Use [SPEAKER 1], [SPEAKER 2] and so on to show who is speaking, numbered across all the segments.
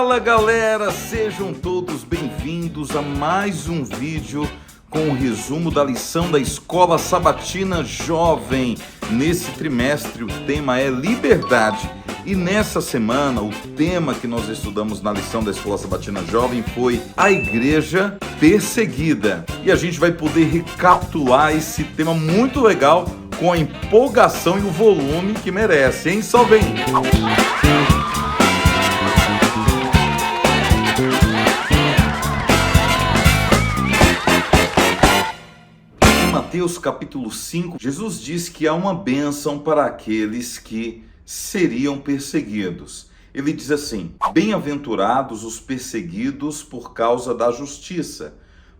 [SPEAKER 1] Fala galera, sejam todos bem-vindos a mais um vídeo com o resumo da lição da Escola Sabatina Jovem. Nesse trimestre o tema é liberdade e nessa semana o tema que nós estudamos na lição da Escola Sabatina Jovem foi a igreja perseguida. E a gente vai poder recapitular esse tema muito legal com a empolgação e o volume que merece, hein? Só vem! Mateus capítulo 5, Jesus diz que há uma bênção para aqueles que seriam perseguidos. Ele diz assim: bem-aventurados os perseguidos por causa da justiça,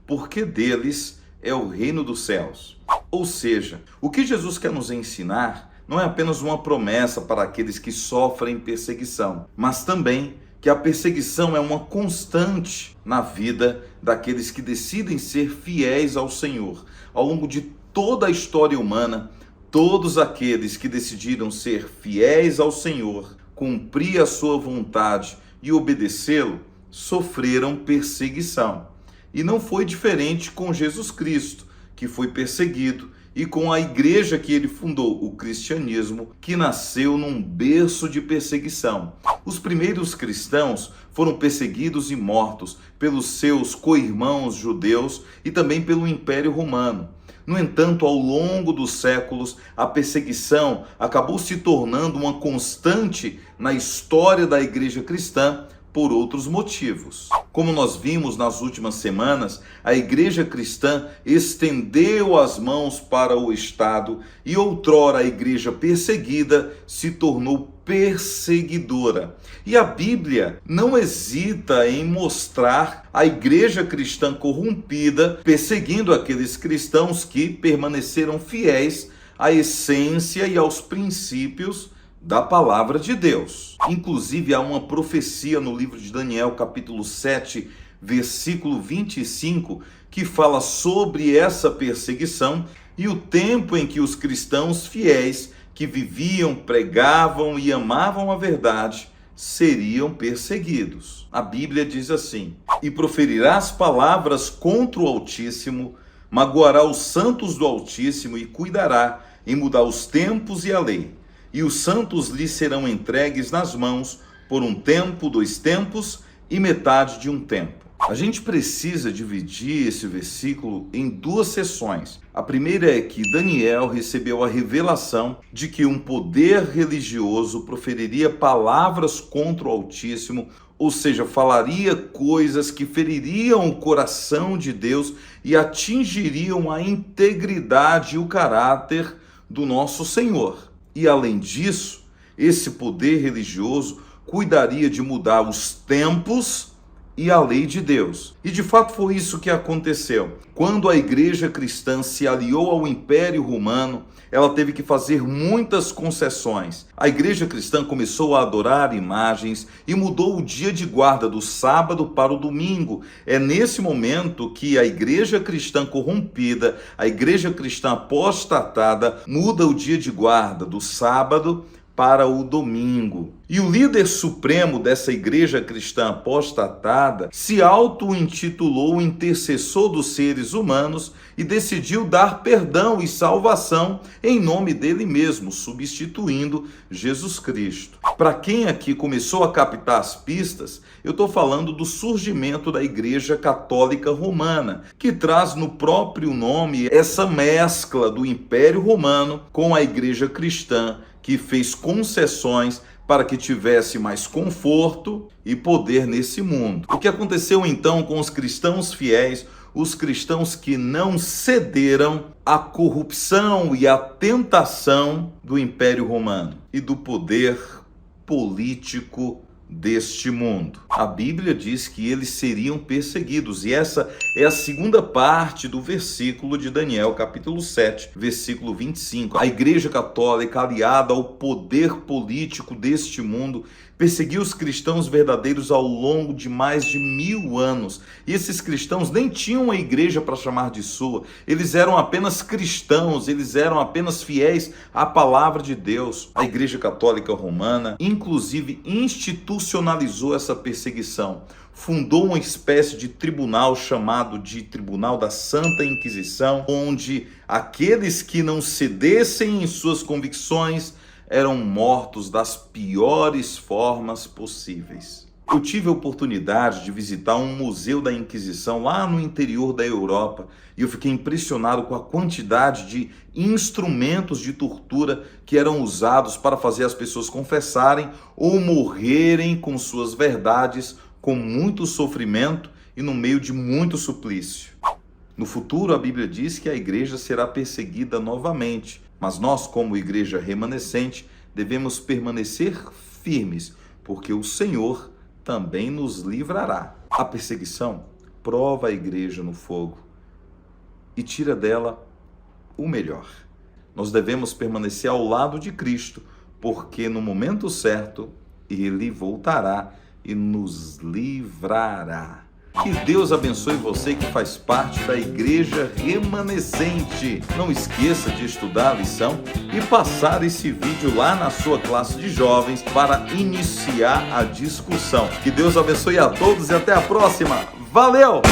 [SPEAKER 1] porque deles é o reino dos céus. Ou seja, o que Jesus quer nos ensinar não é apenas uma promessa para aqueles que sofrem perseguição, mas também que a perseguição é uma constante na vida daqueles que decidem ser fiéis ao Senhor. Ao longo de toda a história humana, todos aqueles que decidiram ser fiéis ao Senhor, cumprir a sua vontade e obedecê-lo, sofreram perseguição. E não foi diferente com Jesus Cristo, que foi perseguido, e com a igreja que ele fundou, o cristianismo, que nasceu num berço de perseguição. Os primeiros cristãos foram perseguidos e mortos pelos seus co-irmãos judeus e também pelo Império Romano. No entanto, ao longo dos séculos, a perseguição acabou se tornando uma constante na história da igreja cristã por outros motivos. Como nós vimos nas últimas semanas, a igreja cristã estendeu as mãos para o Estado e outrora a igreja perseguida se tornou perseguidora. E a Bíblia não hesita em mostrar a igreja cristã corrompida perseguindo aqueles cristãos que permaneceram fiéis à essência e aos princípios da palavra de Deus. Inclusive há uma profecia no livro de Daniel, capítulo 7, versículo 25, que fala sobre essa perseguição e o tempo em que os cristãos fiéis que viviam, pregavam e amavam a verdade seriam perseguidos. A Bíblia diz assim: e proferirás palavras contra o Altíssimo, magoará os santos do Altíssimo e cuidará em mudar os tempos e a lei. E os santos lhe serão entregues nas mãos por um tempo, 2 tempos e metade de um tempo. A gente precisa dividir esse versículo em 2 seções. A primeira é que Daniel recebeu a revelação de que um poder religioso proferiria palavras contra o Altíssimo, ou seja, falaria coisas que feririam o coração de Deus e atingiriam a integridade e o caráter do nosso Senhor. E além disso, esse poder religioso cuidaria de mudar os tempos e a lei de Deus. E de fato foi isso que aconteceu. Quando a igreja cristã se aliou ao Império Romano, ela teve que fazer muitas concessões. A igreja cristã começou a adorar imagens e mudou o dia de guarda do sábado para o domingo. É nesse momento que a igreja cristã corrompida, a igreja cristã apostatada, muda o dia de guarda do sábado para o domingo. E o líder supremo dessa igreja cristã apostatada se auto-intitulou intercessor dos seres humanos e decidiu dar perdão e salvação em nome dele mesmo, substituindo Jesus Cristo. Para quem aqui começou a captar as pistas, eu estou falando do surgimento da Igreja Católica Romana, que traz no próprio nome essa mescla do Império Romano com a igreja cristã, que fez concessões para que tivesse mais conforto e poder nesse mundo. O que aconteceu então com os cristãos fiéis, os cristãos que não cederam à corrupção e à tentação do Império Romano e do poder político deste mundo? A Bíblia diz que eles seriam perseguidos, e essa é a segunda parte do versículo de Daniel, capítulo 7, versículo 25. A Igreja Católica, aliada ao poder político deste mundo, perseguiu os cristãos verdadeiros ao longo de mais de 1000 anos. E esses cristãos nem tinham a igreja para chamar de sua. Eles eram apenas cristãos, eles eram apenas fiéis à palavra de Deus. A Igreja Católica Romana, inclusive, institucionalizou essa perseguição perseguição. Fundou uma espécie de tribunal chamado de Tribunal da Santa Inquisição, onde aqueles que não cedessem em suas convicções eram mortos das piores formas possíveis. Eu tive a oportunidade de visitar um museu da Inquisição lá no interior da Europa e eu fiquei impressionado com a quantidade de instrumentos de tortura que eram usados para fazer as pessoas confessarem ou morrerem com suas verdades com muito sofrimento e no meio de muito suplício. No futuro, a Bíblia diz que a igreja será perseguida novamente, mas nós, como igreja remanescente, devemos permanecer firmes, porque o Senhor também nos livrará. A perseguição prova a igreja no fogo e tira dela o melhor. Nós devemos permanecer ao lado de Cristo, porque no momento certo Ele voltará e nos livrará. Que Deus abençoe você que faz parte da Igreja Remanescente. Não esqueça de estudar a lição e passar esse vídeo lá na sua classe de jovens para iniciar a discussão. Que Deus abençoe a todos e até a próxima. Valeu!